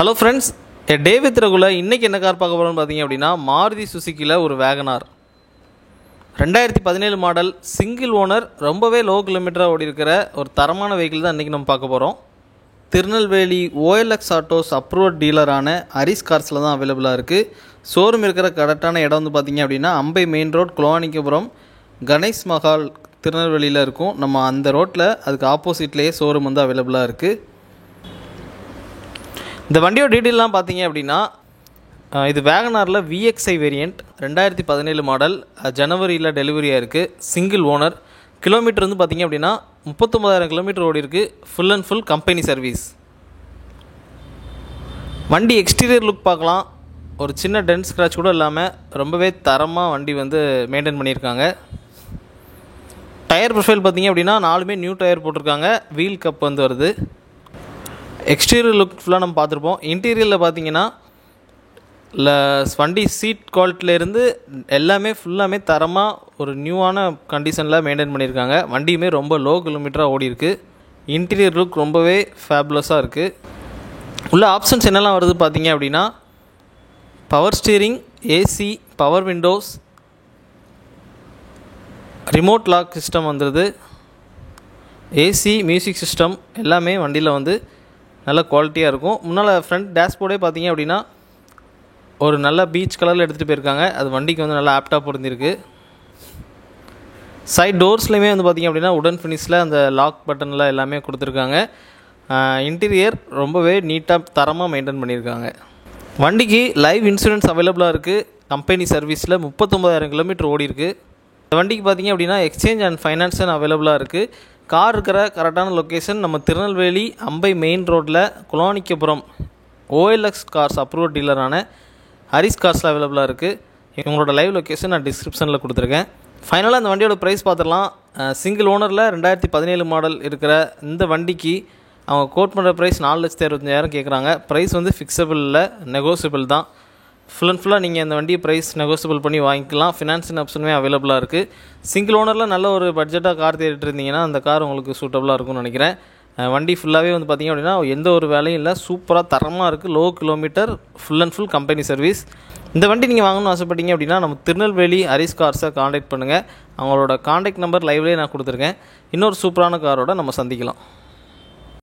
Hello friends, a day with Ragul இன்றைக்கி என்ன car பார்க்க போகிறோம்னு பார்த்தீங்க அப்படின்னா மாருதி சுசுக்கியில் ஒரு வேகனார் 2017 மாடல் சிங்கிள் ஓனர், ரொம்பவே லோ கிலோமீட்டராக ஓடி இருக்கிற ஒரு தரமான வெஹிக்கிள் தான் இன்றைக்கி நம்ம பார்க்க போகிறோம். திருநெல்வேலி OLX ஆட்டோஸ் அப்ரூவ்ட் டீலரான ஹரிஸ் கார்ஸில் தான் அவைலபிளாக இருக்குது. ஷோரூம் இருக்கிற கரெக்டான இடம் வந்து பார்த்திங்க அப்படின்னா அம்பை மெயின் ரோட் குளவாணிக்கபுரம் கணேஷ் மஹால் திருநெல்வேலியில் இருக்கும். நம்ம அந்த ரோட்டில் அதுக்கு ஆப்போசிட்லேயே ஷோரூம் வந்து அவைலபிளாக இருக்குது. இந்த வண்டியோட டீட்டெயிலாம் பார்த்தீங்க அப்படின்னா இது வேகனாரில் VXI வேரியண்ட் 2017 மாடல், ஜனவரியில் டெலிவரியாக இருக்குது. Single owner. கிலோமீட்டர் வந்து பார்த்திங்க அப்படின்னா 39,000 கிலோமீட்டர் ஓடி இருக்குது. Full and full company service. வண்டி எக்ஸ்டீரியர் லுக் பார்க்கலாம். ஒரு சின்ன டென்ட் ஸ்க்ராட்ச் கூட இல்லாமல் ரொம்பவே தரமாக வண்டி வந்து மெயின்டைன் பண்ணியிருக்காங்க. டயர் ப்ரொஃபைல் பார்த்திங்க அப்படின்னா 4மே நியூ டயர் போட்டிருக்காங்க. வீல் கப் வந்து வருது. எக்ஸ்டீரியர் லுக் ஃபுல்லாக நம்ம பார்த்துருப்போம். இன்டீரியரில் பார்த்தீங்கன்னா வண்டி சீட் குவாலிட்டியிலேருந்து எல்லாமே ஃபுல்லாமே தரமாக ஒரு நியூவான கண்டிஷனில் மெயின்டைன் பண்ணியிருக்காங்க. வண்டியுமே ரொம்ப லோ கிலோமீட்டராக ஓடி இருக்குது. இன்டீரியர் லுக் ரொம்பவே ஃபேபுலஸாக இருக்குது. உள்ள ஆப்ஷன்ஸ் என்னெல்லாம் வருது பார்த்தீங்க அப்படின்னா power steering, AC, power windows, remote lock system வந்துடுது. AC, மியூசிக் சிஸ்டம் எல்லாமே வண்டியில் வந்து நல்ல குவாலிட்டியாக இருக்கும். முன்னால் ஃப்ரண்ட் டேஷ்போர்டே பார்த்தீங்க அப்படின்னா ஒரு நல்ல பீச் கலரில் எடுத்துகிட்டு போயிருக்காங்க. அது வண்டிக்கு வந்து நல்லா ஆப்டாக பொருந்திருக்கு. சைட் டோர்ஸ்லையுமே வந்து பார்த்திங்க அப்படின்னா உடன் ஃபினிஷில் அந்த லாக் பட்டனில் எல்லாமே கொடுத்துருக்காங்க. இன்டீரியர் ரொம்பவே நீட்டாக தரமாக மெயின்டைன் பண்ணியிருக்காங்க. வண்டிக்கு லைவ் இன்சூரன்ஸ் அவைலபிளாக இருக்குது. கம்பெனி சர்வீஸில் 39,000 கிலோமீட்டர் ஓடி இருக்குது. இந்த வண்டிக்கு பார்த்திங்க அப்படின்னா எக்ஸ்சேஞ்ச் அண்ட் ஃபைனான்ஸும் அவைலபிளாக இருக்குது. கார் இருக்கிற கரெக்டான லொக்கேஷன் நம்ம திருநெல்வேலி அம்பை மெயின் ரோட்டில் குளவாணிக்கபுரம் OLX கார்ஸ் அப்ரூவ்ட் டீலரான ஹரிஸ் கார்ஸில் அவைலபிளாக இருக்குது. இவங்களோட லைவ் லொக்கேஷன் நான் டிஸ்கிரிப்ஷனில் கொடுத்துருக்கேன். ஃபைனலாக இந்த வண்டியோட ப்ரைஸ் பார்த்துடலாம். சிங்கிள் ஓனரில் 2017 மாடல் இருக்கிற இந்த வண்டிக்கு அவங்க கோட் பண்ணுற ப்ரைஸ் 4,65,000 கேட்குறாங்க. ப்ரைஸ் வந்து ஃபிக்ஸபிள் இல்லை, நெகோசியபிள் தான். ஃபுல் அண்ட் ஃபுல்லாக நீங்கள் இந்த வண்டியை ப்ரைஸ் நெகோசியபிள் பண்ணி வாங்கிக்கலாம். ஃபினான்ஸின் ஆப்ஷனுமே அவைலபிளாக இருக்குது. சிங்கிள் ஓனரில் நல்ல ஒரு பட்ஜெட்டாக கார் தேடிட்டு இருந்தீங்கன்னா அந்த கார் உங்களுக்கு சூட்டபுளாக இருக்கும்னு நினைக்கிறேன். வண்டி ஃபுல்லாகவே வந்து பார்த்திங்க அப்படின்னா எந்த ஒரு வேலையும் இல்லை, சூப்பராக தரமாக இருக்குது. Low kilometre, full and full company service. இந்த வண்டி நீங்கள் வாங்கணும்னு ஆசைப்பட்டீங்க அப்படின்னா நம்ம திருநெல்வேலி ஹரிஸ் கார்ஸை காண்டாக்ட் பண்ணுங்கள். அவங்களோட காண்டாக்ட் நம்பர் லைவ்லேயே நான் கொடுத்துருக்கேன். இன்னொரு சூப்பரான காரோட நம்ம சந்திக்கலாம்.